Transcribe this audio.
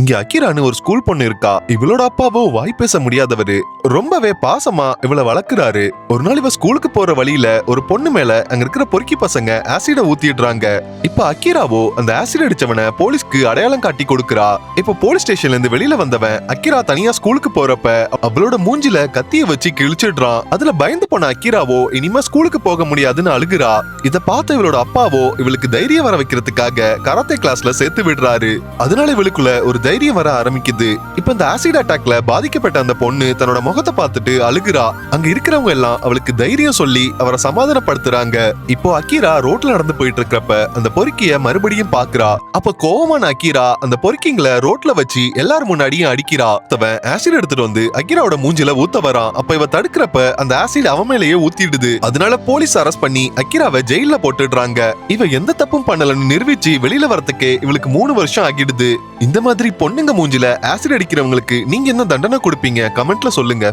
இங்க அகிரான்னு ஒரு ஸ்கூல் பொண்ணு இருக்கா. இவளோட அப்பாவோ வாய் பேச முடியாதவரு. ரொம்பவே பாசமா இவளை வளர்க்குறாரு. ஒரு நாள் இவ ஸ்கூலுக்கு போற வழியில ஒரு பொண்ணு மேல அங்க இருக்கிற பொறுக்கி பசங்க ஆசிட ஊத்திடுறாங்க. இப்ப அகிராவோ அந்த ஆசிட் அடிச்சவனை போலீஸ்க்கு அடையாளம் காட்டி கொடுக்கறா. இப்ப போலீஸ் ஸ்டேஷன்ல இருந்து வெளியில வந்தவன் அகிரா தனியா ஸ்கூலுக்கு போறப்ப அவளோட மூஞ்சில கத்திய வச்சு கிழிச்சிடுறான். அதுல பயந்து போன அகிராவோ இனிமே ஸ்கூலுக்கு போக முடியாதுன்னு அழுகுறா. இத பார்த்த இவளோட அப்பாவோ இவளுக்கு தைரியம் வர வைக்கிறதுக்காக கராத்தே கிளாஸ்ல சேர்த்து விடுறாரு. அதனால இவளுக்குள்ள ஒரு தைரியம் வர ஆரம்பிக்குது. இப்ப இந்த ஆசிட் அட்டாக்ல பாதிக்கப்பட்ட அந்த பொண்ணு தன்னோட முகத்தை பார்த்துட்டு அழுகுறா. அங்க இருக்கிறவங்க எல்லாம் அவளுக்கு தைரியம் சொல்லி அவரை சமாதானப்படுத்துறாங்க. இப்போ அகிரா ரோட்ல நடந்து போயிட்டு இருக்கிறப்ப அந்த பொறுக்கிய மறுபடியும் பாக்குறா. அப்ப கோவமான அகிரா அந்த பொறுக்கிங்களை ரோட்ல வச்சு எல்லாரும் முன்னாடியும் அடிக்கிறா. அவன் ஆசிட் எடுத்துட்டு வந்து அகிராவோட மூஞ்சில ஊத்த வரான். அப்ப இவ தடுக்கிறப்ப அந்த ஆசிட் அவன் மேலேயே ஊத்திடுது. அதனால போலீஸ் அரெஸ்ட் பண்ணி அகிராவை ஜெயில போட்டுடுறாங்க. இவ எந்த தப்பும் பண்ணலன்னு நிரூபிச்சு வெளியில வரதுக்கு இவளுக்கு 3 வருஷம் ஆகிடுது. இந்த மாதிரி பொண்ணுங்க மூஞ்சில ஆசிட் அடிக்கிறவங்களுக்கு நீங்க என்ன தண்டனை கொடுப்பீங்க? கமெண்ட்ல சொல்லுங்க.